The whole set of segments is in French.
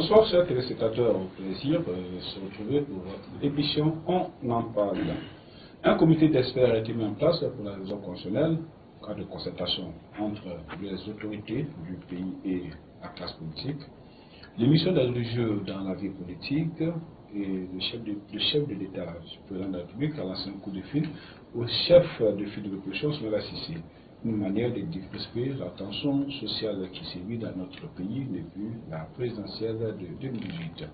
Bonsoir chers téléspectateurs, au plaisir de se retrouver pour votre émission On en parle. Un comité d'experts a été mis en place pour la révision constitutionnelle, en cas de concertation entre les autorités du pays et la classe politique. L'émission des religieux dans la vie politique et le chef de l'État, le président de la République, a lancé un coup de fil au chef de file de l'opposition, Soumaïla Cissé. Une manière de décrisper la tension sociale qui sévit dans notre pays depuis la présidentielle de 2018.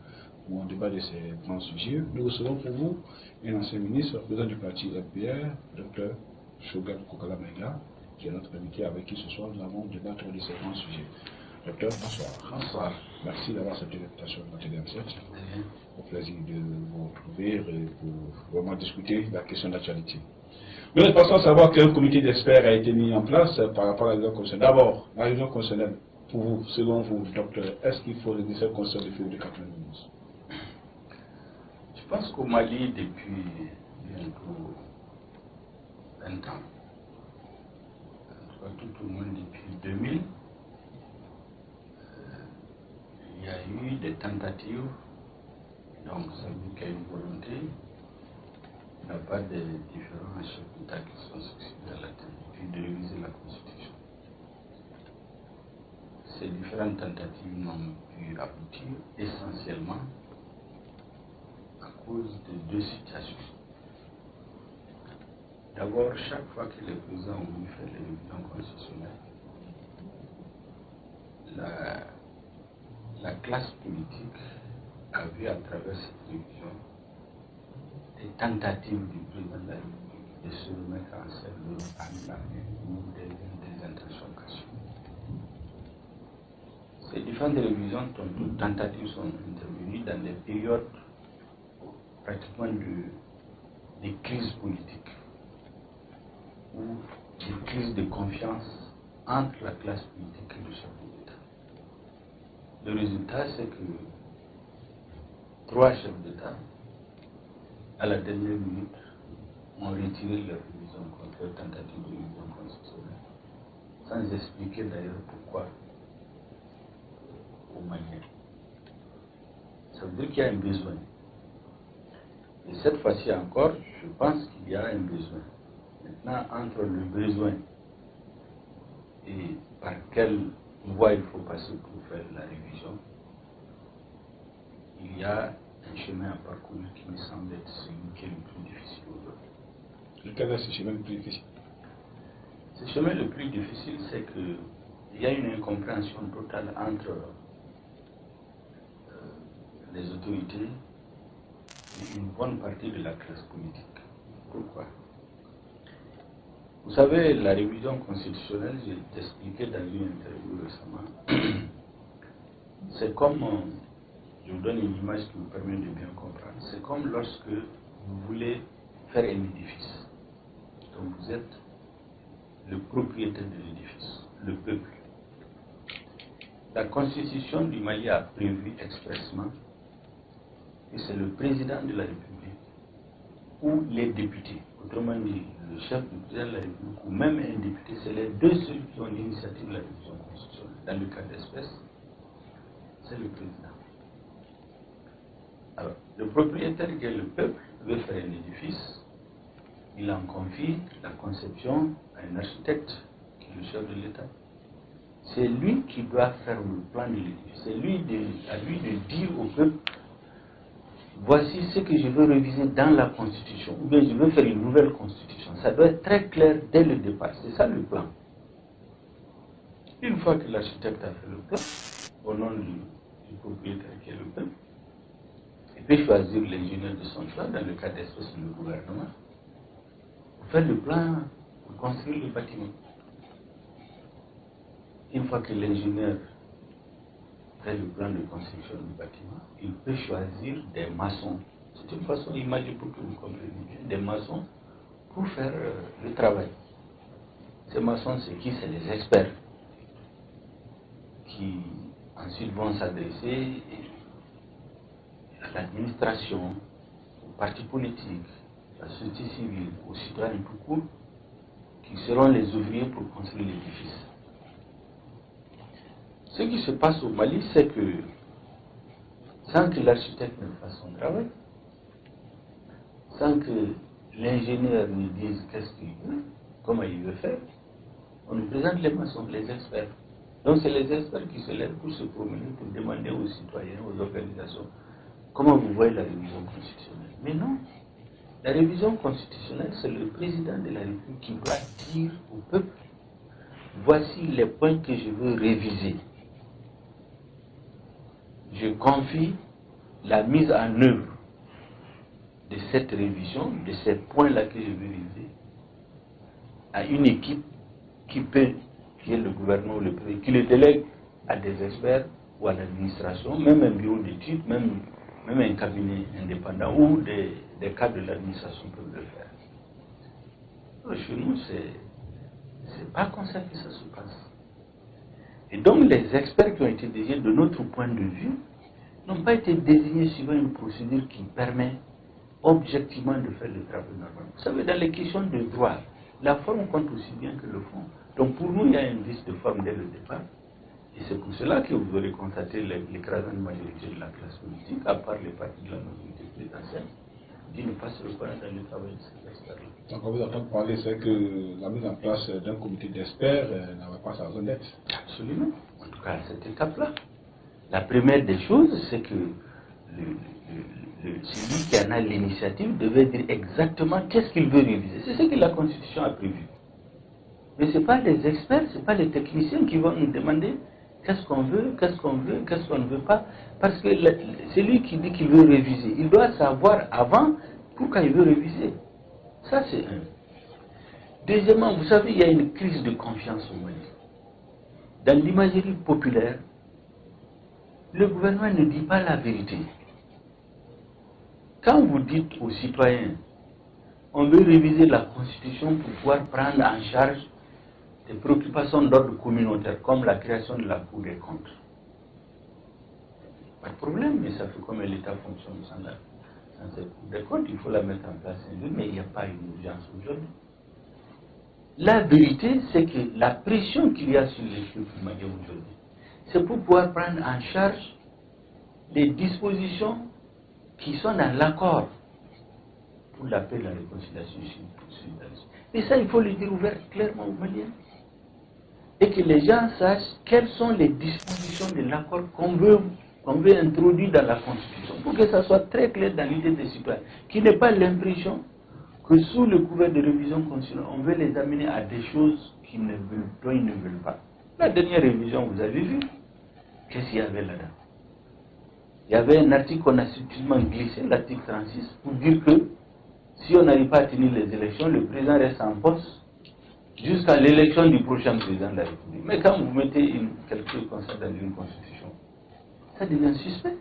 Pour en débat de ces grands sujets, nous recevons pour vous un ancien ministre, président du parti FPR, Dr Shogal Kokala Maïga, qui est notre invité avec qui ce soir nous avons débattre de ces grands sujets. Docteur, bonsoir. Bonsoir. Merci d'avoir accepté l'invitation de notre DMC. Au plaisir de vous retrouver et pour vraiment discuter de la question d'actualité. Nous sommes passons à savoir qu'un comité d'experts a été mis en place par rapport à la révision constitutionnelle. D'abord, la révision constitutionnelle, pour vous, selon vous, docteur, est-ce qu'il faut réviser cette constitution de février 1991? Je pense qu'au Mali, depuis bientôt 20 ans, tout au moins depuis 2000, il y a eu des tentatives, donc ça veut dire qu'il y a une volonté. Il n'y a pas de différents chefs d'État qui sont succédés à la tête, puis de réviser la Constitution. Ces différentes tentatives n'ont pu aboutir essentiellement à cause de deux situations. D'abord, chaque fois que les présidents ont voulu faire les révisions constitutionnelles, la classe politique a vu à travers cette révision des tentatives du président de la République de se remettre en selle en ou des intentions cachées. Ces différentes révisions, toutes tentatives sont intervenues dans des périodes pratiquement de crise politique ou de crise de confiance entre la classe politique et le chef de l'État. Le résultat, c'est que 3 chefs d'État, à la dernière minute, ont retiré leur révision contre leur tentative de révision constitutionnelle, sans expliquer d'ailleurs pourquoi aux Maliens. Ça veut dire qu'il y a un besoin. Et cette fois-ci encore, je pense qu'il y a un besoin. Maintenant, entre le besoin et par quelle voie il faut passer pour faire la révision, il y a un chemin à parcourir qui me semble être celui qui est le plus difficile aujourd'hui. Lequel est ce chemin le plus difficile? Ce chemin le plus difficile, c'est qu'il y a une incompréhension totale entre les autorités et une bonne partie de la classe politique. Pourquoi? Vous savez, la révision constitutionnelle, j'ai expliqué dans une interview récemment, c'est comme, je vous donne une image qui vous permet de bien comprendre, c'est comme lorsque vous voulez faire un édifice. Donc vous êtes le propriétaire de l'édifice, le peuple. La constitution du Mali a prévu expressement que c'est le président de la République ou les députés, autrement dit le chef du président de la République ou même un député, c'est les deux seuls qui ont l'initiative de la révision constitutionnelle. Dans le cas d'espèce, c'est le président. Alors, le propriétaire qui est le peuple veut faire un édifice, il en confie la conception à un architecte qui est le chef de l'État. C'est lui qui doit faire le plan de l'édifice. C'est à lui de dire au peuple, voici ce que je veux réviser dans la Constitution, ou bien je veux faire une nouvelle Constitution. Ça doit être très clair dès le départ. C'est ça le plan. Une fois que l'architecte a fait le plan, au nom du propriétaire qui est le peuple, il peut choisir l'ingénieur de son choix, dans le cas d'espèce le gouvernement, pour faire le plan, pour construire le bâtiment. Une fois que l'ingénieur fait le plan de construction du bâtiment, il peut choisir des maçons. C'est une façon d'imaginer pour que vous compreniez bien, des maçons pour faire le travail. Ces maçons, c'est qui? C'est les experts qui ensuite vont s'adresser à l'administration, aux partis politiques, à la société civile, aux citoyens tout court, qui seront les ouvriers pour construire l'édifice. Ce qui se passe au Mali, c'est que sans que l'architecte ne fasse son travail, sans que l'ingénieur nous dise qu'est-ce qu'il veut, comment il veut faire, on nous présente les maçons, les experts. Donc c'est les experts qui se lèvent pour se promener, pour demander aux citoyens, aux organisations, comment vous voyez la révision constitutionnelle. Mais non, la révision constitutionnelle, c'est le président de la République qui doit dire au peuple, voici les points que je veux réviser. Je confie la mise en œuvre de cette révision, de ces points-là que je veux réviser, à une équipe qui est le gouvernement ou le président, qui le délègue à des experts ou à l'administration, même un bureau d'études, même un cabinet indépendant ou des cadres de l'administration peuvent le faire. Alors, chez nous, c'est pas comme ça que ça se passe. Et donc, les experts qui ont été désignés, de notre point de vue, n'ont pas été désignés suivant une procédure qui permet objectivement de faire le travail normal. Vous savez, dans les questions de droit, la forme compte aussi bien que le fond. Donc, pour nous, il y a un vice de forme dès le départ. Et c'est pour cela que vous aurez constaté l'écrasante majorité de la classe politique, à part les partis de la majorité présidentielle, qui ne pas se reconnaître dans le travail de ces experts-là. Donc, on vous entend parler, c'est que la mise en place d'un comité d'experts n'avait pas sa raison d'être. Absolument. En tout cas, à cette étape-là. La première des choses, c'est que celui qui en a l'initiative devait dire exactement qu'est-ce qu'il veut réviser. C'est ce que la Constitution a prévu. Mais ce n'est pas les experts, ce n'est pas les techniciens qui vont nous demander qu'est-ce qu'on veut, qu'est-ce qu'on veut, qu'est-ce qu'on ne veut pas. Parce que celui qui dit qu'il veut réviser, il doit savoir avant pourquoi il veut réviser. Ça, c'est un. Deuxièmement, vous savez, il y a une crise de confiance au Mali. Dans l'imagerie populaire, le gouvernement ne dit pas la vérité. Quand vous dites aux citoyens, on veut réviser la Constitution pour pouvoir prendre en charge des préoccupations d'ordre communautaire, comme la création de la Cour des comptes. Pas de problème, mais ça fait comme l'État fonctionne sans cette Cour des comptes, il faut la mettre en place un jour, mais il n'y a pas une urgence aujourd'hui. La vérité, c'est que la pression qu'il y a sur les peuples maliens aujourd'hui, c'est pour pouvoir prendre en charge les dispositions qui sont dans l'accord pour la paix et la réconciliation sud-sud. Et ça, il faut le dire ouvert clairement aux Maliens. Et que les gens sachent quelles sont les dispositions de l'accord qu'on veut introduire dans la Constitution, pour que ça soit très clair dans l'idée des citoyens, qu'il n'ait pas l'impression que sous le couvert de révision constitutionnelle, on veut les amener à des choses dont ils ne veulent pas. La dernière révision, vous avez vu, qu'est-ce qu'il y avait là-dedans? Il y avait un article qu'on a subtilement glissé, l'article 36, pour dire que si on n'arrive pas à tenir les élections, le président reste en poste jusqu'à l'élection du prochain président de la République. Mais quand vous mettez quelque chose comme ça dans une constitution, ça devient suspect.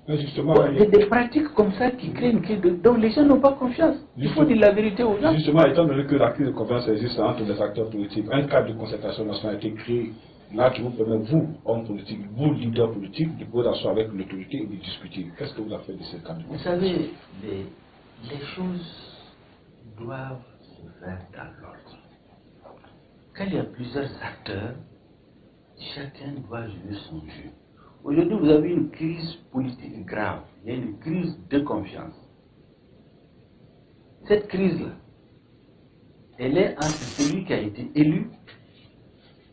Justement, il y a des pratiques comme ça qui créent une crise dont les gens n'ont pas confiance. Il faut dire la vérité aux gens. Justement, étant donné que la crise de confiance existe entre les acteurs politiques, un cadre de concertation nationale a été créé là qui vous permet, vous, hommes politiques, vous, leaders politiques, de pouvoir asseoir avec l'autorité et de discuter. Qu'est-ce que vous avez fait de ces cadres? Vous savez, les choses doivent se faire dans l'ordre. Quand il y a plusieurs acteurs, chacun doit jouer son jeu. Aujourd'hui, vous avez une crise politique grave. Il y a une crise de confiance. Cette crise-là, elle est entre celui qui a été élu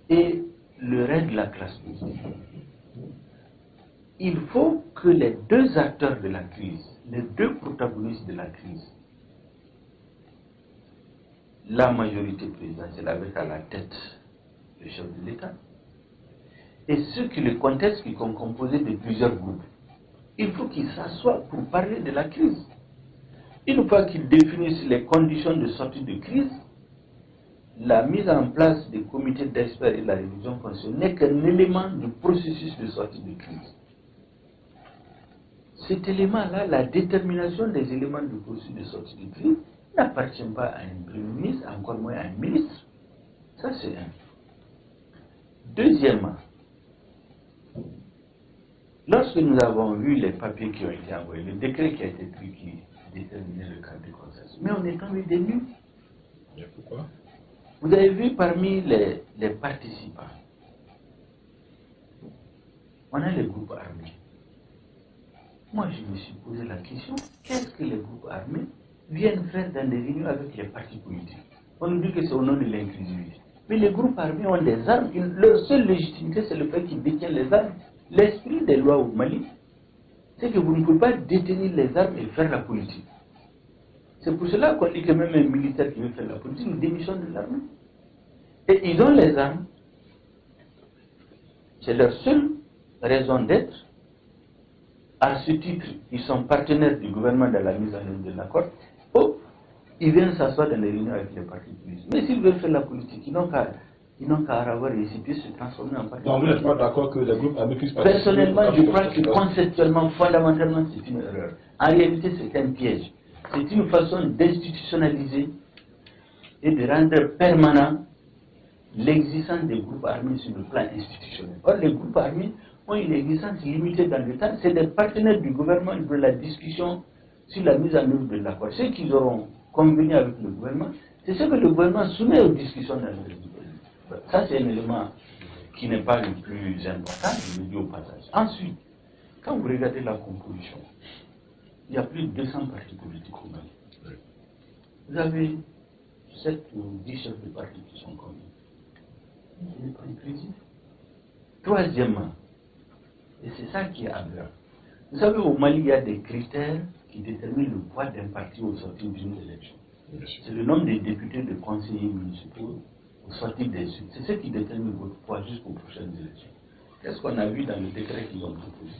et le reste de la classe politique. Il faut que les deux acteurs de la crise, les deux protagonistes de la crise, la majorité présidentielle avec à la tête le chef de l'État, et ceux qui le contestent, qui sont composés de plusieurs groupes, il faut qu'ils s'assoient pour parler de la crise. Une fois qu'ils définissent les conditions de sortie de crise, la mise en place des comités d'experts et de la révision constitutionnelle n'est qu'un élément du processus de sortie de crise. Cet élément-là, la détermination des éléments du processus de sortie de crise, n'appartient pas à un premier ministre, encore moins à un ministre. Ça, c'est un. Deuxièmement, lorsque nous avons vu les papiers qui ont été envoyés, le décret qui a été pris qui déterminait le cadre de consensus, mais on est tombé des nues. Pourquoi? Vous avez vu parmi les participants, on a les groupes armés. Moi, je me suis posé la question, qu'est-ce que les groupes armés viennent faire dans des réunions avec les partis politiques? On nous dit que c'est au nom de l'inclusivité. Mais les groupes armés ont des armes. Leur seule légitimité, c'est le fait qu'ils détiennent les armes. L'esprit des lois au Mali, c'est que vous ne pouvez pas détenir les armes et faire la politique. C'est pour cela qu'on dit que même un militaire qui veut faire la politique, il démissionne de l'armée. Et ils ont les armes. C'est leur seule raison d'être. À ce titre, ils sont partenaires du gouvernement dans la mise en œuvre de l'accord. Oh, ils viennent s'asseoir dans les réunions avec les partis politiques. Mais s'ils veulent faire la politique, ils n'ont qu'à avoir réussi se transformer en parti. Donc vous n'êtes pas d'accord que les groupes armés puissent participer? Personnellement, je crois que conceptuellement, fondamentalement, c'est une erreur. En réalité, c'est un piège. C'est une façon d'institutionnaliser et de rendre permanent l'existence des groupes armés sur le plan institutionnel. Or, les groupes armés ont une existence limitée dans le temps. C'est des partenaires du gouvernement de la discussion sur la mise en œuvre de l'accord. Ce qu'ils auront convenu avec le gouvernement, c'est ce que le gouvernement soumet aux discussions dans le gouvernement. Ça, c'est un élément qui n'est pas le plus important, je le dis au passage. Ensuite, quand vous regardez la composition, il y a plus de 200 partis politiques au Mali. Vous avez 7 ou 10 chefs de parti qui sont connus. Ce n'est pas inclusif. Troisièmement, et c'est ça qui est aberrant. Vous savez, au Mali, il y a des critères qui déterminent le poids d'un parti au sortir d'une élection. C'est le nombre de députés, de conseillers municipaux au sortir des suites. C'est ce qui détermine votre poids jusqu'aux prochaines élections. Qu'est-ce qu'on a vu dans le décret qu'ils ont proposé?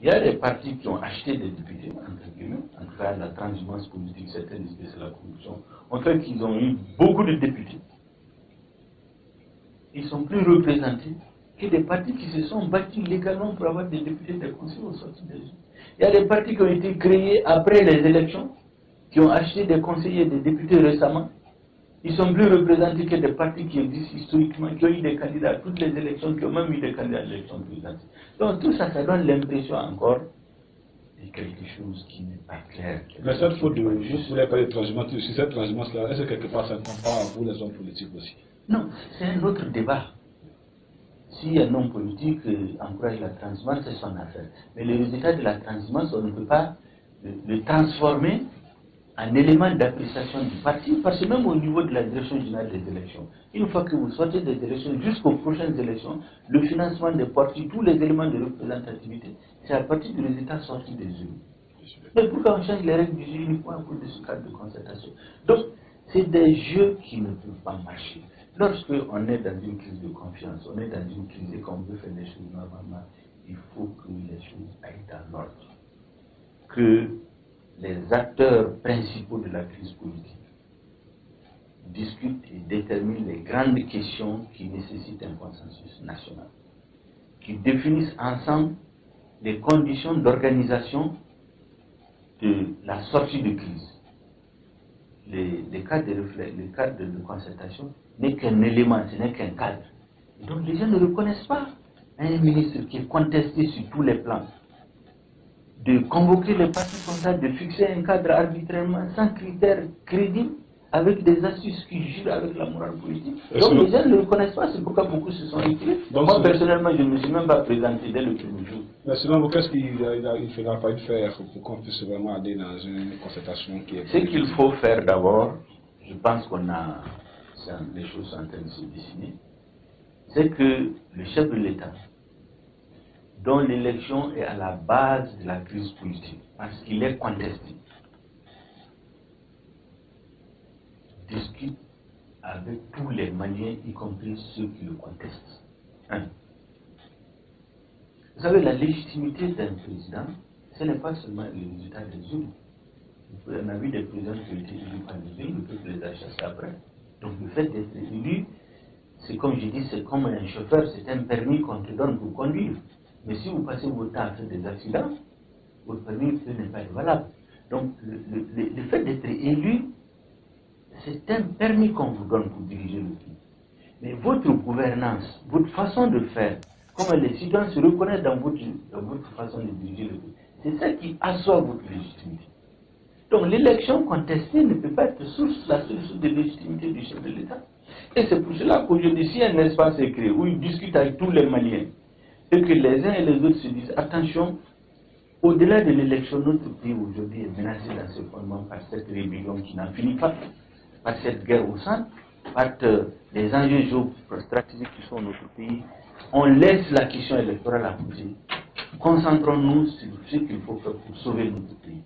Il y a des partis qui ont acheté des députés, entre guillemets, en tout cas la transhumance politique, certaines disent que c'est la corruption, en fait qu'ils ont eu beaucoup de députés. Ils sont plus représentés que des partis qui se sont bâtis légalement pour avoir des députés des conseils au sortir des urnes. Il y a des partis qui ont été créés après les élections, qui ont acheté des conseillers et des députés récemment. Ils sont plus représentés que des partis qui existent historiquement, qui ont eu des candidats à toutes les élections, qui ont même eu des candidats à l'élection présidentielle. Donc tout ça, ça donne l'impression encore de quelque chose qui n'est pas clair. Mais cette faute de vous voulez parler de transhumance, si cette transhumance-là, est-ce que quelque part ça ne compte pas à vous les hommes politiques aussi? Non, c'est un autre débat. Si un homme politique encourage la transhumance, c'est son affaire. Mais le résultat de la transhumance, on ne peut pas le transformer en élément d'appréciation du parti, parce que même au niveau de la direction générale des élections, une fois que vous sortez des élections jusqu'aux prochaines élections, le financement des partis, tous les éléments de représentativité, c'est à partir du résultat sorti des urnes. Mais pourquoi on change les règles du jeu uniquement pour ce cadre de concertation? Donc, c'est des jeux qui ne peuvent pas marcher. Lorsqu'on est dans une crise de confiance, on est dans une crise et qu'on veut faire des choses normalement, il faut que les choses aillent dans l'ordre. Que les acteurs principaux de la crise politique discutent et déterminent les grandes questions qui nécessitent un consensus national, qui définissent ensemble les conditions d'organisation de la sortie de crise. Les cadres de concertation n'est qu'un élément, ce n'est qu'un cadre. Donc les gens ne reconnaissent pas un ministre qui est contesté sur tous les plans, de convoquer les partis comme ça, de fixer un cadre arbitrairement sans critères crédibles, avec des astuces qui jurent avec la morale politique. Donc les gens ne le reconnaissent pas, c'est pourquoi beaucoup se sont retirés. Moi personnellement, je ne me suis même pas présenté dès le premier jour. Mais selon vous, qu'est-ce qu'il faudra pas faire pour qu'on puisse vraiment aller dans une concertation qui est... Ce qu'il faut faire d'abord, je pense qu'on a... les choses sont en train de se dessiner, c'est que le chef de l'État, dont l'élection est à la base de la crise politique, parce qu'il est contesté, discute avec tous les Maliens, y compris ceux qui le contestent. Vous savez, la légitimité d'un président, ce n'est pas seulement le résultat des urnes. On a vu des présidents qui ont été élus par les urnes, le peuple les a chassés après. Donc le fait d'être élu, c'est comme je dis, c'est comme un chauffeur, c'est un permis qu'on te donne pour conduire. Mais si vous passez votre temps à faire des accidents, votre permis n'est pas valable. Donc le fait d'être élu, c'est un permis qu'on vous donne pour diriger le pays. Mais votre gouvernance, votre façon de faire, comment les citoyens se reconnaissent dans votre façon de diriger le pays, c'est ça qui assoit votre légitimité. Donc l'élection contestée ne peut pas être la seule source de légitimité du chef de l'État. Et c'est pour cela qu'aujourd'hui, si un espace est créé où il discute avec tous les Maliens, et que les uns et les autres se disent, attention, Au-delà de l'élection, notre pays aujourd'hui est menacé dans ce fondement par cette rébellion qui n'en finit pas, par cette guerre au centre, par les enjeux géostratégiques qui sont dans notre pays. On laisse la question électorale à côté. Concentrons-nous sur ce qu'il faut faire pour sauver notre pays.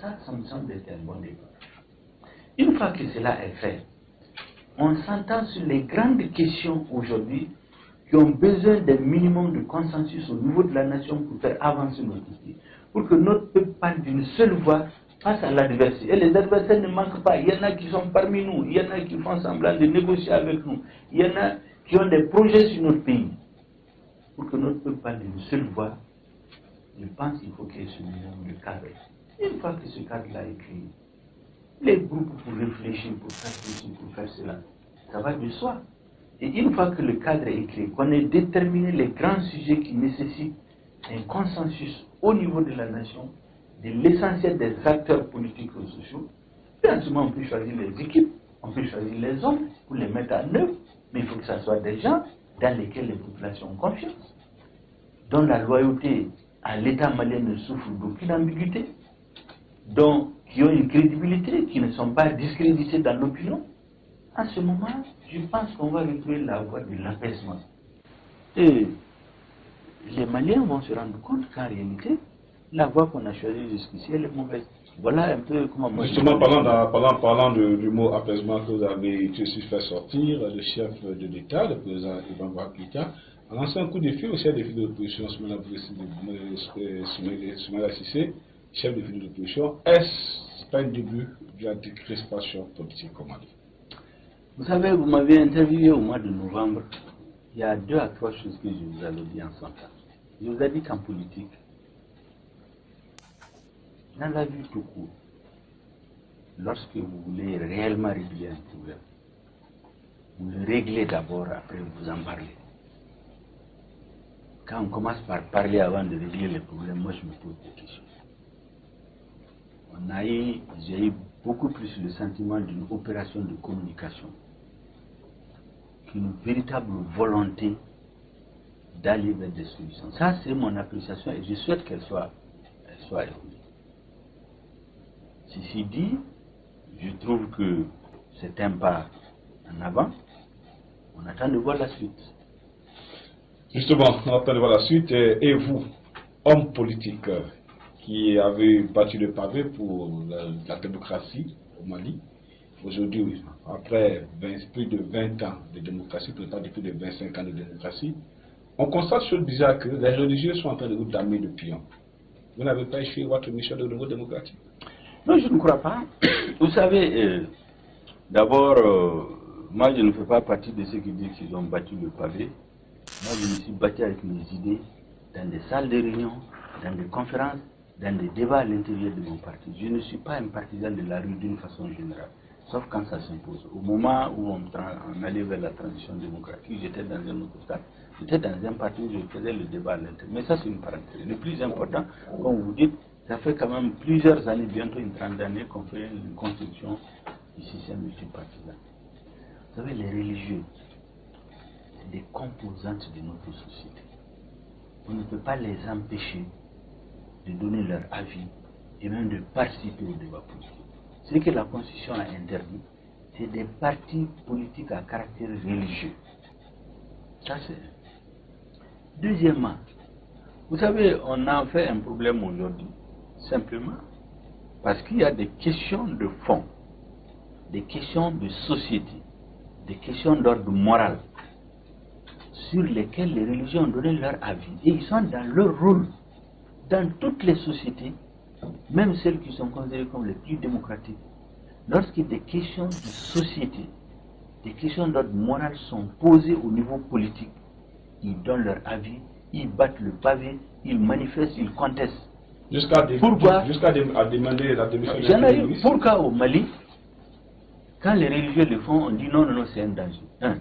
Ça me semble être un bon débat. Une fois que cela est fait, on s'entend sur les grandes questions aujourd'hui qui ont besoin d'un minimum de consensus au niveau de la nation pour faire avancer notre pays. Pour que notre peuple parle d'une seule voix face à l'adversité. Et les adversaires ne manquent pas. Il y en a qui sont parmi nous. Il y en a qui font semblant de négocier avec nous. Il y en a qui ont des projets sur notre pays. Pour que notre peuple parle d'une seule voix, je pense qu'il faut qu'il y ait ce minimum de cadre. Une fois que ce cadre-là est créé, les groupes pour réfléchir, pour faire ceci, pour faire cela, ça va de soi. Et une fois que le cadre est créé, qu'on ait déterminé les grands sujets qui nécessitent un consensus au niveau de la nation, de l'essentiel des acteurs politiques et sociaux, puis en ce moment on peut choisir les équipes, on peut choisir les hommes pour les mettre en œuvre, mais il faut que ce soit des gens dans lesquels les populations ont confiance, dont la loyauté à l'État malien ne souffre d'aucune ambiguïté, qui ont une crédibilité, qui ne sont pas discrédités dans l'opinion. En ce moment, je pense qu'on va retrouver la voie de l'apaisement. Et les Maliens vont se rendre compte qu'en réalité, la voie qu'on a choisie jusqu'ici, elle est mauvaise. Voilà un peu comment moi... Justement, parlant du mot apaisement que vous avez su faire sortir, le chef de l'État, le président Ivan Boubacar, a lancé un coup de fil aussi à des fils de l'opposition, Soumaïla Cissé, chef de file de l'opposition. Est-ce pas un début de la décrispation politique au Mali? Vous savez, vous m'avez interviewé au mois de novembre. Il y a 2 à 3 choses que je vous avais dit en son temps. Je vous ai dit qu'en politique, dans la vie tout court, lorsque vous voulez réellement régler un problème, vous le réglez d'abord, après vous en parlez. Quand on commence par parler avant de régler les problèmes, moi je me pose des questions. J'ai eu beaucoup plus le sentiment d'une opération de communication qu'une véritable volonté d'aller vers des solutions. Ça, c'est mon appréciation et je souhaite qu'elle soit évoluée. Ceci dit, je trouve que c'est un pas en avant. On attend de voir la suite. Justement, on attend de voir la suite. Et vous, homme politique qui avez battu le pavé pour la démocratie au Mali, aujourd'hui, après plus de 20 ans de démocratie, peut-être plus de 25 ans de démocratie, on constate chose bizarre que les religieux sont en train de vous damer de pion. Vous n'avez pas échoué votre mission de nouveau démocratique? Non, je ne crois pas. Vous savez, d'abord, moi je ne fais pas partie de ceux qui disent qu'ils ont battu le pavé. Moi je me suis battu avec mes idées dans des salles de réunion, dans des conférences, dans des débats à l'intérieur de mon parti. Je ne suis pas un partisan de la rue d'une façon générale, sauf quand ça s'impose. Au moment où on allait vers la transition démocratique, j'étais dans un autre stade. J'étais dans un parti où je faisais le débat à l'intérieur. Mais ça c'est une parenthèse. Le plus important, comme vous dites, ça fait quand même plusieurs années, bientôt une trentaine d'années, qu'on fait une construction du système multipartisan. Vous savez, les religieux, c'est des composantes de notre société. On ne peut pas les empêcher de donner leur avis et même de participer au débat politique. Ce que la Constitution a interdit, c'est des partis politiques à caractère religieux. Ça c'est. Deuxièmement, vous savez, on a fait un problème aujourd'hui, simplement parce qu'il y a des questions de fond, des questions de société, des questions d'ordre moral, sur lesquelles les religions ont donné leur avis. Et ils sont dans leur rôle. Dans toutes les sociétés, même celles qui sont considérées comme les plus démocratiques, lorsqu'il y a des questions de société, des questions d'ordre moral sont posées au niveau politique, ils donnent leur avis, ils battent le pavé, ils manifestent, ils contestent. Jusqu'à demander la démission. Pourquoi au Mali, quand les religieux le font, on dit non, non, non, c'est un danger. Un.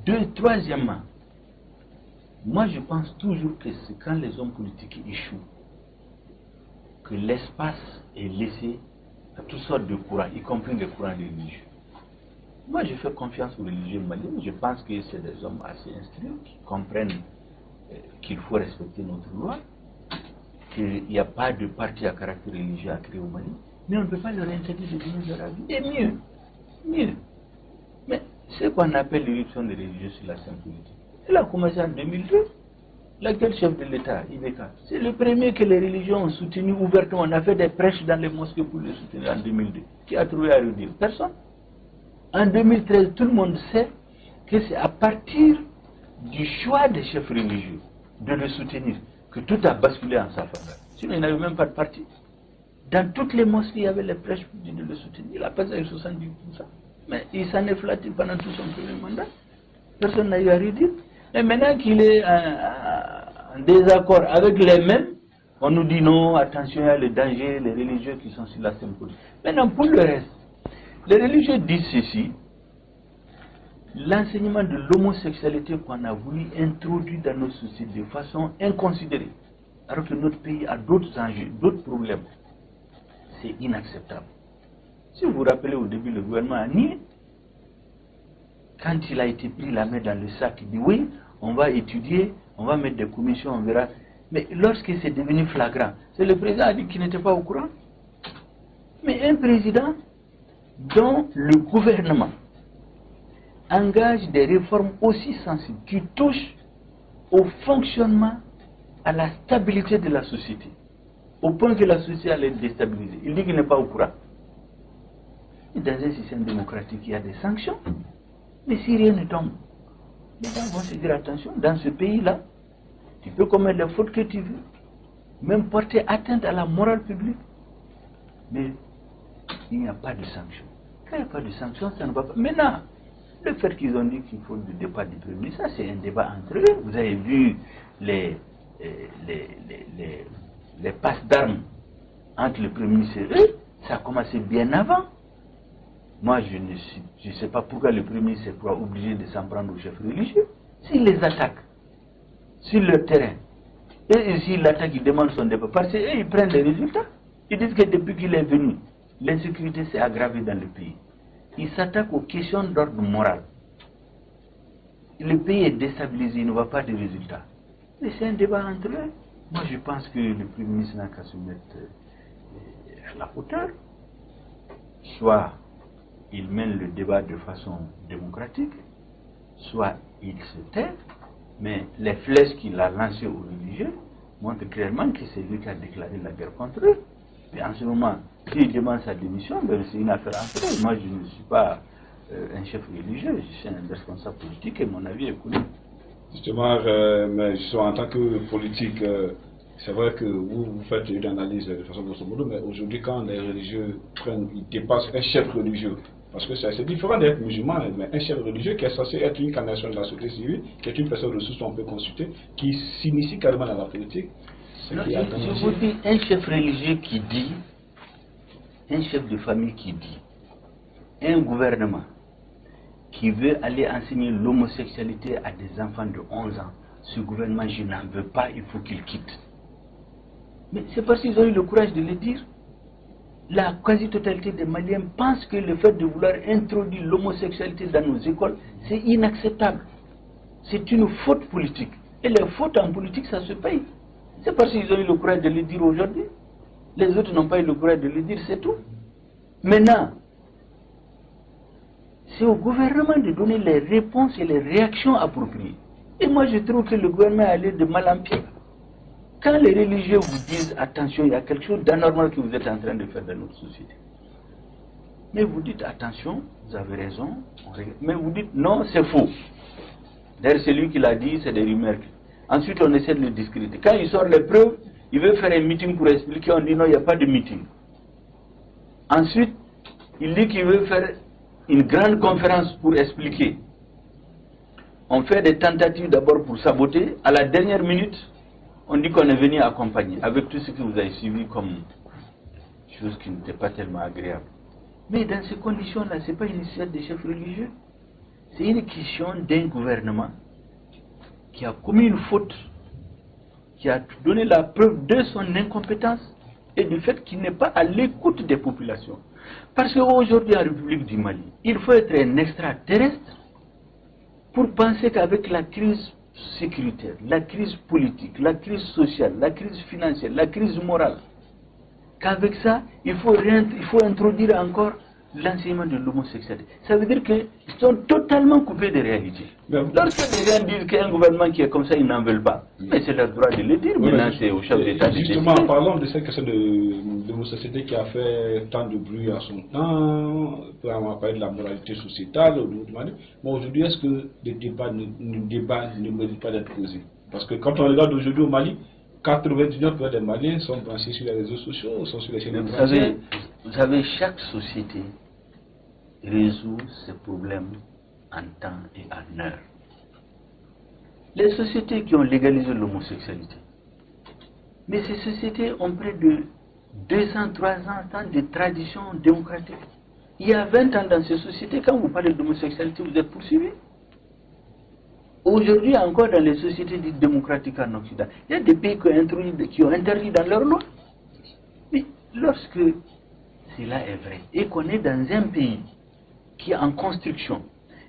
Deux, troisièmement, moi je pense toujours que c'est quand les hommes politiques échouent que l'espace est laissé à toutes sortes de courants, y compris les courants religieux. Moi je fais confiance aux religieux maliens, je pense que c'est des hommes assez instruits qui comprennent qu'il faut respecter notre loi, qu'il n'y a pas de parti à caractère religieux à créer au Mali, mais on ne peut pas leur interdire de venir vers la vie. Et mieux. Mais ce qu'on appelle l'éruption des religieux sur la scène politique, elle a commencé en 2002. L'actuel chef de l'État, Ibeka, c'est le premier que les religions ont soutenu ouvertement. On a fait des prêches dans les mosquées pour le soutenir en 2002. Qui a trouvé à redire? Personne. En 2013, tout le monde sait que c'est à partir du choix des chefs religieux de le soutenir que tout a basculé en sa faveur. Sinon, il n'avait même pas de parti. Dans toutes les mosquées, il y avait les prêches pour dire de le soutenir. Il a passé avec 70%. Mais il s'en est flatté pendant tout son premier mandat. Personne n'a eu à redire. Et maintenant qu'il est en désaccord avec les mêmes, on nous dit non, attention, il y a le danger, les religieux qui sont sur la scène politique. Maintenant, pour le reste, les religieux disent ceci: l'enseignement de l'homosexualité qu'on a voulu introduire dans nos sociétés de façon inconsidérée, alors que notre pays a d'autres enjeux, d'autres problèmes, c'est inacceptable. Si vous vous rappelez, au début, le gouvernement a nié. Quand il a été pris la main dans le sac, il dit oui, on va étudier, on va mettre des commissions, on verra. Mais lorsque c'est devenu flagrant, c'est le président a dit qu'il n'était pas au courant. Mais un président dont le gouvernement engage des réformes aussi sensibles qui touchent au fonctionnement, à la stabilité de la société, au point que la société allait être déstabilisée, il dit qu'il n'est pas au courant. Et dans un système démocratique, il y a des sanctions. Mais si rien ne tombe, les gens vont se dire attention, dans ce pays-là, tu peux commettre les fautes que tu veux, même porter atteinte à la morale publique. Mais il n'y a pas de sanction. Quand il n'y a pas de sanction, ça ne va pas. Maintenant, le fait qu'ils ont dit qu'il faut le départ du Premier ministre, ça c'est un débat entre eux. Vous avez vu les passes d'armes entre le Premier ministre et eux, ça a commencé bien avant. Moi, je ne sais pas pourquoi le Premier ministre est obligé de s'en prendre aux chefs religieux. S'il les attaque sur le terrain, et s'il l'attaque, il demande son départ, parce qu'ils prennent les résultats. Ils disent que depuis qu'il est venu, l'insécurité s'est aggravée dans le pays. Il s'attaque aux questions d'ordre moral. Le pays est déstabilisé, il ne voit pas de résultats. Mais c'est un débat entre eux. Moi, je pense que le Premier ministre n'a qu'à se mettre à la hauteur. Soit il mène le débat de façon démocratique, soit il se tait, mais les flèches qu'il a lancées aux religieux montrent clairement que c'est lui qui a déclaré la guerre contre eux. Et en ce moment, s'il demande sa démission, ben c'est une affaire entre eux. Moi, je ne suis pas un chef religieux, je suis un responsable politique et mon avis est connu. Justement, mais justement, en tant que politique, c'est vrai que vous faites une analyse de façon grosso modo, mais aujourd'hui, quand les religieux ils dépassent un chef religieux, parce que c'est différent d'être musulman, mais un chef religieux qui est censé être une incarnation de la société civile, qui est une personne ressource qu'on peut consulter, qui s'initie carrément dans la politique. Je vous dis, un chef religieux qui dit, un chef de famille qui dit, un gouvernement qui veut aller enseigner l'homosexualité à des enfants de 11 ans, ce gouvernement, je n'en veux pas, il faut qu'il quitte. Mais c'est parce qu'ils ont eu le courage de le dire. La quasi-totalité des Maliens pensent que le fait de vouloir introduire l'homosexualité dans nos écoles, c'est inacceptable. C'est une faute politique. Et les fautes en politique, ça se paye. C'est parce qu'ils ont eu le courage de le dire aujourd'hui. Les autres n'ont pas eu le courage de le dire, c'est tout. Maintenant, c'est au gouvernement de donner les réponses et les réactions appropriées. Et moi, je trouve que le gouvernement est allé de mal en pire. Quand les religieux vous disent attention, il y a quelque chose d'anormal que vous êtes en train de faire dans notre société. Mais vous dites attention, vous avez raison. Mais vous dites non, c'est faux. D'ailleurs, celui qui l'a dit, c'est des rumeurs. Ensuite, on essaie de le discréditer. Quand il sort les preuves, il veut faire un meeting pour expliquer. On dit non, il n'y a pas de meeting. Ensuite, il dit qu'il veut faire une grande conférence pour expliquer. On fait des tentatives d'abord pour saboter. À la dernière minute, on dit qu'on est venu accompagner, avec tout ce que vous avez suivi comme chose qui n'était pas tellement agréable. Mais dans ces conditions-là, ce n'est pas une initiative des chefs religieux. C'est une question d'un gouvernement qui a commis une faute, qui a donné la preuve de son incompétence et du fait qu'il n'est pas à l'écoute des populations. Parce qu'aujourd'hui, en République du Mali, il faut être un extraterrestre pour penser qu'avec la crise sécuritaire, la crise politique, la crise sociale, la crise financière, la crise morale, qu'avec ça, il faut introduire encore l'enseignement de l'homosexualité. Ça veut dire qu'ils sont totalement coupés des réalités. Lorsque les gens disent qu'un gouvernement qui est comme ça, ils n'en veulent pas. Mais c'est leur droit de le dire, maintenant c'est au chef d'État de décider. Justement, en parlant de cette question de l'homosexualité qui a fait tant de bruit à son temps, on va parler de la moralité sociétale, mais aujourd'hui, est-ce que les débats ne méritent pas d'être posés? Parce que quand on regarde aujourd'hui au Mali, 99% des Maliens sont branchés sur les réseaux sociaux, sont sur les chaînes de vous savez, chaque société résout ses problèmes en temps et en heure. Les sociétés qui ont légalisé l'homosexualité, mais ces sociétés ont près de 200, 300 ans de tradition démocratique. Il y a 20 ans dans ces sociétés, quand vous parlez d'homosexualité, vous êtes poursuivi. Aujourd'hui, encore dans les sociétés dites démocratiques en Occident, il y a des pays qui ont interdit dans leur loi. Mais lorsque cela est vrai, et qu'on est dans un pays qui est en construction,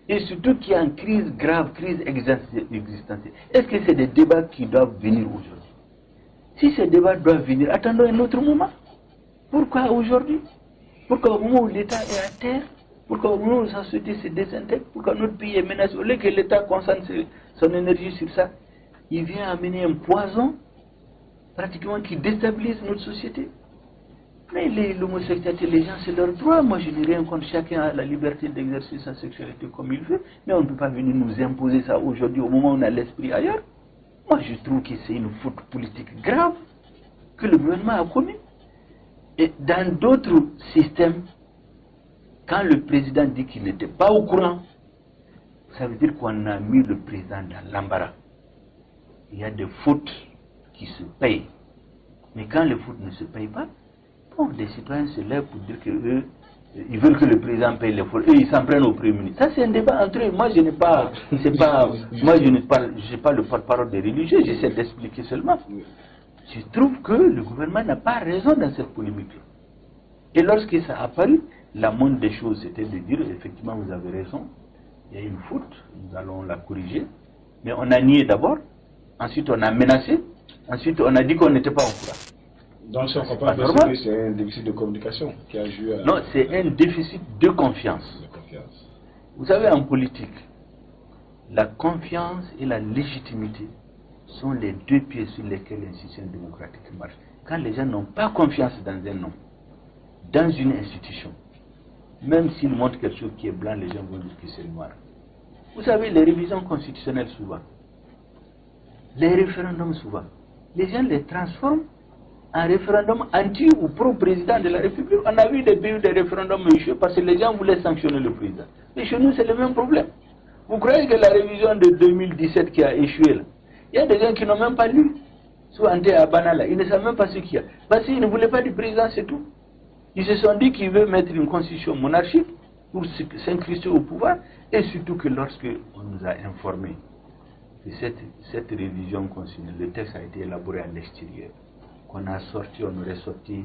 et surtout qui est en crise grave, crise existentielle, est-ce que c'est des débats qui doivent venir aujourd'hui? Si ces débats doivent venir, attendons un autre moment. Pourquoi aujourd'hui? Pourquoi au moment où l'État est à terre? Pourquoi au moment où la société se désintègre? Pourquoi notre pays est menacé? Au lieu que l'État concentre son énergie sur ça, il vient amener un poison pratiquement qui déstabilise notre société. Mais l'homosexualité, les gens, c'est leur droit. Moi, je n'ai rien contre. Chacun a la liberté d'exercer sa sexualité comme il veut. Mais on ne peut pas venir nous imposer ça aujourd'hui au moment où on a l'esprit ailleurs. Moi, je trouve que c'est une faute politique grave que le gouvernement a commis. Et dans d'autres systèmes, quand le président dit qu'il n'était pas au courant, ça veut dire qu'on a mis le président dans l'embarras. Il y a des fautes qui se payent. Mais quand les fautes ne se payent pas, bon, les citoyens se lèvent pour dire qu'eux, ils veulent que le président paye les fautes. Eux, ils s'en prennent au Premier ministre. Ça, c'est un débat entre eux. Moi, je n'ai pas, moi, je n'ai pas le porte-parole des religieux. J'essaie d'expliquer seulement. Je trouve que le gouvernement n'a pas raison dans cette polémique-là. Et lorsque ça a apparu, la moindre des choses, c'était de dire, effectivement, vous avez raison, il y a une faute, nous allons la corriger. Mais on a nié d'abord, ensuite on a menacé, ensuite on a dit qu'on n'était pas au courant. Donc, si on comprend bien que c'est un déficit de communication qui a joué à... Non, c'est un déficit de confiance. Vous savez, en politique, la confiance et la légitimité sont les deux pieds sur lesquels un système démocratique marche. Quand les gens n'ont pas confiance dans un homme, dans une institution, même s'ils montrent quelque chose qui est blanc, les gens vont dire que c'est noir. Vous savez, les révisions constitutionnelles souvent, les référendums souvent, les gens les transforment en référendum anti ou pro-président de la République. On a vu des pays des référendums échoués parce que les gens voulaient sanctionner le président. Mais chez nous, c'est le même problème. Vous croyez que la révision de 2017 qui a échoué là, il y a des gens qui n'ont même pas lu. Sous Ante Abana là, ils ne savent même pas ce qu'il y a. Parce qu'ils ne voulaient pas du président, c'est tout. Ils se sont dit qu'ils veulent mettre une constitution monarchique pour s'incruster au pouvoir. Et surtout que lorsque on nous a informé que cette révision constitutionnelle, le texte a été élaboré à l'extérieur, qu'on a sorti, on aurait sorti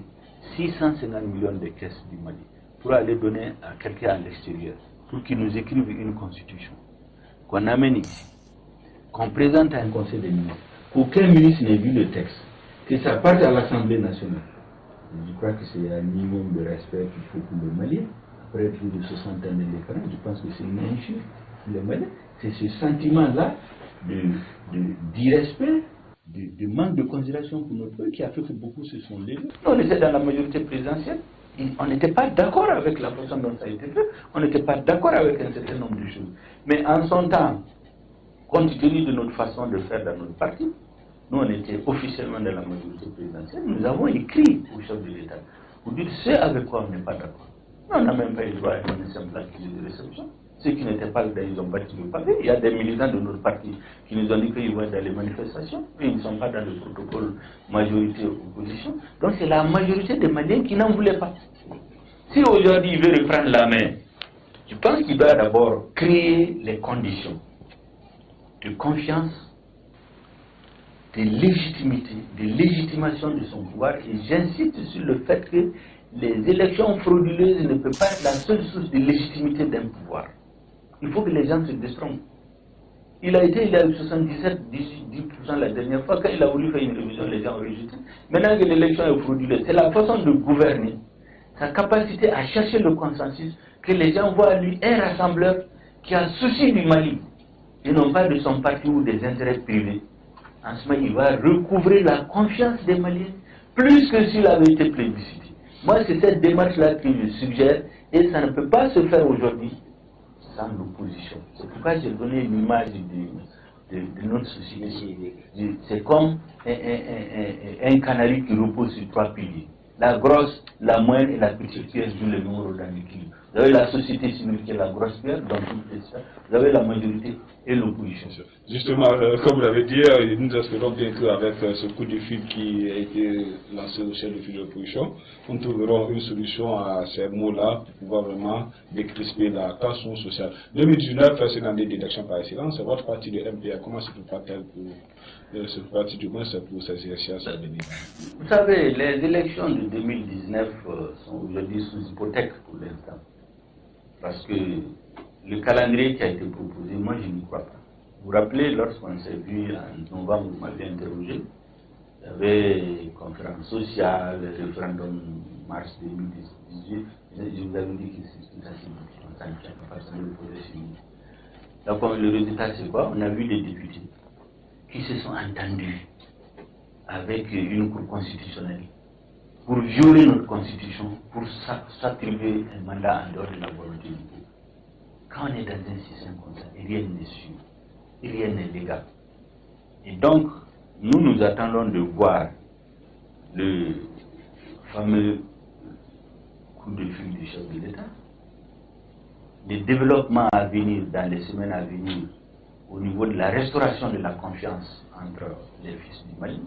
650 millions de caisses du Mali pour aller donner à quelqu'un à l'extérieur, pour qu'il nous écrive une constitution, qu'on amène ici, qu'on présente à un conseil des ministres, qu'aucun ministre n'ait vu le texte, que ça parte à l'Assemblée nationale. Je crois que c'est un minimum de respect qu'il faut pour le Mali. Après plus de 60 ans d'indépendance, je pense que c'est une injure pour le Mali. C'est ce sentiment-là d'irrespect, de manque de considération pour notre peuple qui a fait que beaucoup se sont levés. On était dans la majorité présidentielle. On n'était pas d'accord avec la façon dont ça a été fait. On n'était pas d'accord avec un certain nombre de choses. Mais en son temps, compte tenu de notre façon de faire dans notre parti, nous on était officiellement dans la majorité présidentielle, nous avons écrit au chef de l'État pour dire ce avec quoi on n'est pas d'accord. On n'a même pas eu le droit à une simple accusé de réception. Ceux qui n'étaient pas là, ils ont battu le pavé. Il y a des militants de notre parti qui nous ont dit qu'ils vont être dans les manifestations, mais ils ne sont pas dans le protocole majorité-opposition. Donc c'est la majorité des Maliens qui n'en voulaient pas. Si aujourd'hui il veut reprendre la main, je pense qu'il doit d'abord créer les conditions de confiance, de légitimité, de légitimation de son pouvoir. Et j'insiste sur le fait que les élections frauduleuses ne peuvent pas être la seule source de légitimité d'un pouvoir. Il faut que les gens se détrompent. Il a été, il a eu 77, 10% la dernière fois. Quand il a voulu faire une révision, les gens ont rejeté. Maintenant que l'élection est fraudulée, c'est la façon de gouverner, sa capacité à chercher le consensus, que les gens voient à lui un rassembleur qui a souci du Mali, et non pas de son parti ou des intérêts privés. En ce moment, il va recouvrer la confiance des Maliens, plus que s'il avait été plébiscité. Moi, c'est cette démarche-là que je suggère, et ça ne peut pas se faire aujourd'hui sans l'opposition. C'est pourquoi j'ai donné l'image de notre société. C'est comme un canari qui repose sur 3 piliers. La grosse, la moyenne et la petite pièce jouent le même rôle dans l'équilibre. Vous avez la société civile qui est la grosse pierre, donc vous avez la majorité et l'opposition. Justement, comme vous l'avez dit, nous espérons bien qu'avec ce coup de fil qui a été lancé au chef de file de l'opposition, nous trouverons une solution à ces mots-là pour pouvoir vraiment décrisper la tension sociale. 2019, c'est une année d'élection par excellence. Votre parti de MPA, comment se prépare-t-elle pour ce parti, du moins pour ces élections à venir? Vous savez, les élections de 2019 sont aujourd'hui sous hypothèque pour l'instant. Parce que le calendrier qui a été proposé, moi je n'y crois pas. Vous vous rappelez, lorsqu'on s'est vu en novembre, vous m'avez interrogé, il y avait une conférence sociale, le référendum mars 2018, je vous avais dit que c'est tout assez difficile, ça ne pas se poser sur nous. Donc le résultat c'est quoi? On a vu des députés qui se sont entendus avec une cour constitutionnelle pour violer notre constitution, pour s'attribuer un mandat en dehors de la volonté du peuple. Quand on est dans un système comme ça, rien n'est sûr, rien n'est légal. Et donc, nous attendons de voir le fameux coup de fil du chef de l'État, les développements à venir dans les semaines à venir au niveau de la restauration de la confiance entre les fils du Mali.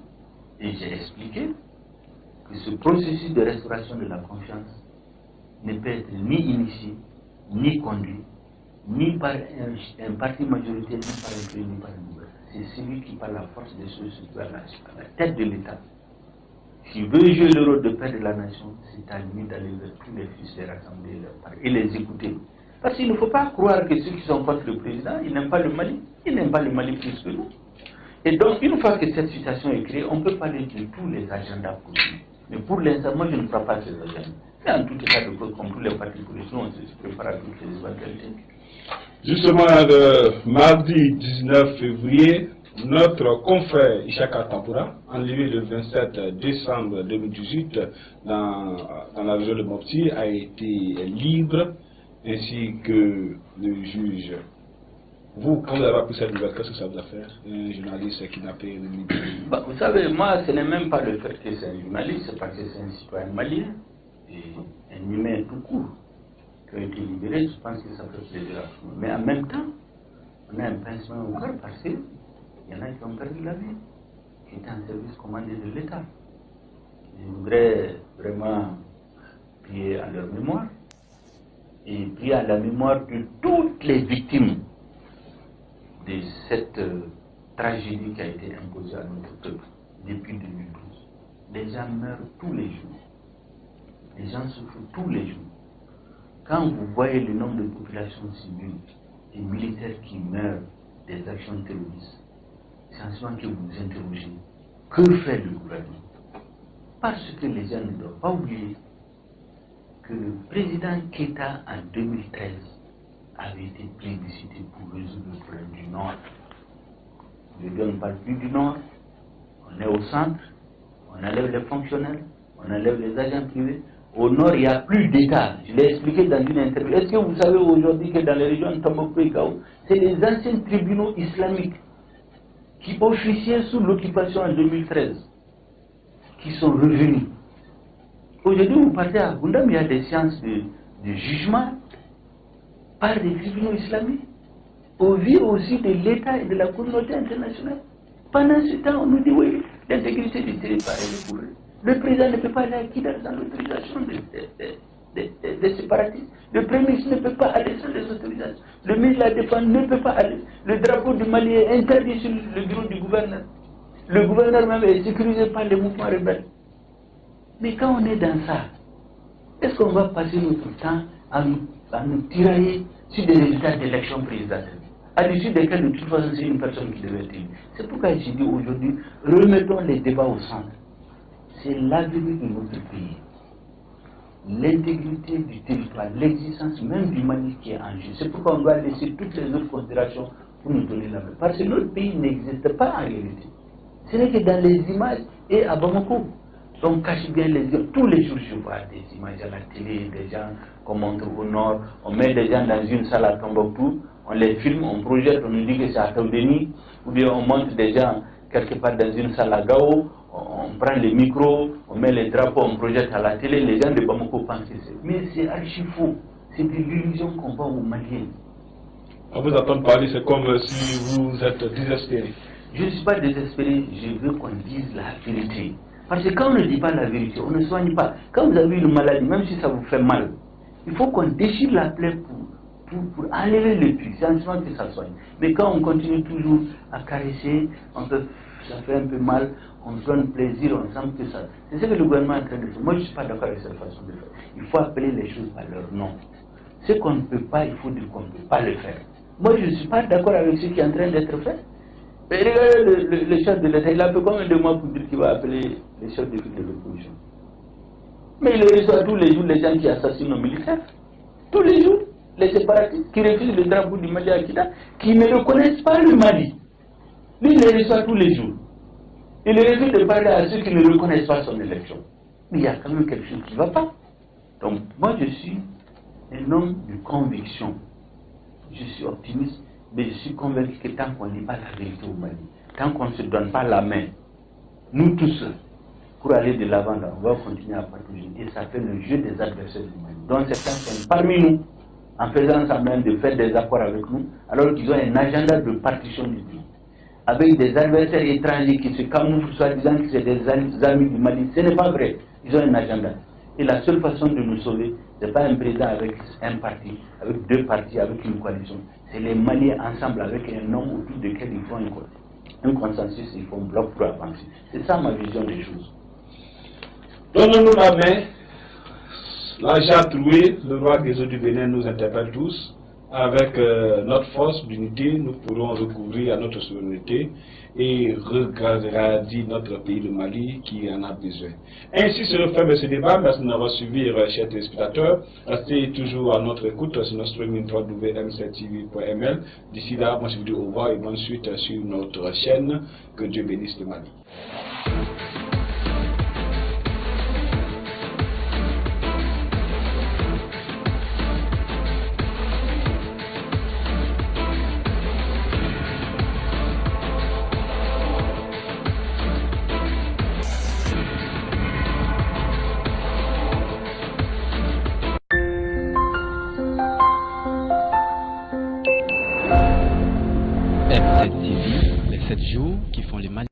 Et j'ai expliqué que ce processus de restauration de la confiance ne peut être ni initié, ni conduit, ni par un parti majoritaire, ni par un pays, ni par un gouvernement. C'est celui qui, par la force des choses, à la tête de l'État, qui veut jouer le rôle de père de la nation, c'est à lui d'aller vers tous les fils, les rassembler et les écouter. Parce qu'il ne faut pas croire que ceux qui sont contre le président, ils n'aiment pas le Mali. Ils n'aiment pas le Mali plus que nous. Et donc, une fois que cette situation est créée, on peut parler de tous les agendas politiques. Mais pour l'instant, moi, je ne crois pas à ces agendas. Mais en tout état de cause, comme tous les partis politiques, on se prépare à toutes les éventualités. Justement, le mardi 19 février, notre confrère Ishaka Tampura, enlevé le 27 décembre 2018 dans la région de Mopti, a été libre, ainsi que le juge. Vous, quand vous avez appris cette nouvelle, qu'est-ce que ça vous a fait? Un journaliste kidnappé, Vous savez, moi, ce n'est même pas le fait que c'est un journaliste, c'est parce que c'est un citoyen malien, et un humain tout court, qui a été libéré. Je pense que ça fait plaisir à tout le monde. Mais en même temps, on a un pincement au cœur parce qu'il y en a qui ont perdu la vie, qui étaient en service commandé de l'État. Je voudrais vraiment prier à leur mémoire, et prier à la mémoire de toutes les victimes de cette tragédie qui a été imposée à notre peuple depuis 2012. Les gens meurent tous les jours. Les gens souffrent tous les jours. Quand vous voyez le nombre de populations civiles et militaires qui meurent des actions terroristes, c'est en ce moment que vous vous interrogez. Que fait le gouvernement? Parce que les gens ne doivent pas oublier que le président Keïta en 2013 avait été plébiscité pour résoudre le problème du Nord. Aujourd'hui, on ne parle plus du Nord, on est au centre, on enlève les fonctionnaires, on enlève les agents privés. Au Nord, il n'y a plus d'État. Je l'ai expliqué dans une interview. Est-ce que vous savez aujourd'hui que dans les régions de Tombouctou et Gao, c'est les anciens tribunaux islamiques qui officiaient sous l'occupation en 2013 qui sont revenus. Aujourd'hui, vous partez à Gundam, il y a des séances de jugement par des tribunaux islamiques, au vu aussi de l'État et de la communauté internationale. Pendant ce temps, on nous dit oui, l'intégrité du territoire est pour eux. Le président ne peut pas aller à Kidal sans l'autorisation des séparatistes. Le premier ministre ne peut pas aller sans les autorisations. Le ministre de la Défense ne peut pas aller. Le drapeau du Mali est interdit sur le bureau du gouverneur. Le gouverneur même est sécurisé par les mouvements rebelles. Mais quand on est dans ça, est-ce qu'on va passer notre temps à nous tirailler sur des résultats d'élections présidentielles? à l'issue desquels, de toute façon, c'est une personne qui devait être élue. C'est pourquoi je dis aujourd'hui, remettons les débats au centre. C'est l'avenir de notre pays. L'intégrité du territoire, l'existence même du Mali qui est en jeu. C'est pourquoi on doit laisser toutes les autres considérations pour nous donner la main. Parce que notre pays n'existe pas en réalité. Ce n'est que dans les images et à Bamako. On cache bien les yeux. Tous les jours, je vois des images à la télé, des gens qu'on montre au nord. On met des gens dans une salle à Tombouctou, on les filme, on projette, on nous dit que c'est à Taoudéni. Ou bien on montre des gens quelque part dans une salle à Gao. On prend les micros, on met les drapeaux, on projette à la télé. Les gens de Bamako pensent que c'est. Mais c'est archi faux. C'est de l'illusion qu'on voit aux Maliens. On vous entend parler, c'est comme si vous êtes désespéré. Je ne suis pas désespéré, je veux qu'on dise la vérité. Parce que quand on ne dit pas la vérité, on ne soigne pas. Quand vous avez une maladie, même si ça vous fait mal, il faut qu'on déchire la plaie pour enlever le puits. C'est en que ça soigne. Mais quand on continue toujours à caresser, ça fait un peu mal, on se donne plaisir, on sent que ça. C'est ce que le gouvernement est en train de faire. Moi, je ne suis pas d'accord avec cette façon de faire. Il faut appeler les choses par leur nom. Ce qu'on ne peut pas, il faut dire qu'on ne peut pas le faire. Moi, je ne suis pas d'accord avec ce qui est en train d'être fait. Mais regardez le chef de l'État, il a fait combien de mois pour dire qu'il va appeler les chefs de file de l'opposition. Mais il reçoit tous les jours les gens qui assassinent nos militaires. Tous les jours, les séparatistes qui refusent le drapeau du Mali à Kida, qui ne reconnaissent pas le Mali. Lui, il les reçoit tous les jours. Il refuse de parler à ceux qui ne reconnaissent pas son élection. Mais il y a quand même quelque chose qui ne va pas. Donc, moi, je suis un homme de conviction. Je suis optimiste. Mais je suis convaincu que tant qu'on ne dit pas la vérité au Mali, tant qu'on ne se donne pas la main, nous tous, pour aller de l'avant, on va continuer à patrouiller. Et ça fait le jeu des adversaires du Mali. Donc certains sont parmi nous, en faisant semblant de faire des accords avec nous, alors qu'ils ont un agenda de partition du pays. Avec des adversaires étrangers qui se camouflent, soi-disant que c'est des amis du Mali. Ce n'est pas vrai. Ils ont un agenda. Et la seule façon de nous sauver, ce n'est pas un président avec un parti, avec deux partis, avec une coalition. C'est les Maliens ensemble avec un homme autour duquel ils font un consensus, ils font bloc pour avancer. C'est ça ma vision des choses. Donnons-nous la main. L'Aja Troué, le roi des eaux du Bénin, nous interpelle tous. Avec notre force d'unité, nous pourrons recouvrir à notre souveraineté et regarder notre pays, le Mali, qui en a besoin. Ainsi se referme ce débat. Merci de nous avoir suivis, chers téléspectateurs. Restez toujours à notre écoute sur notre streaming www.m7tv.ml. D'ici là, moi je vous dis au revoir et bonne suite sur notre chaîne. Que Dieu bénisse le Mali. M7 TV, les 7 jours qui font les Mali.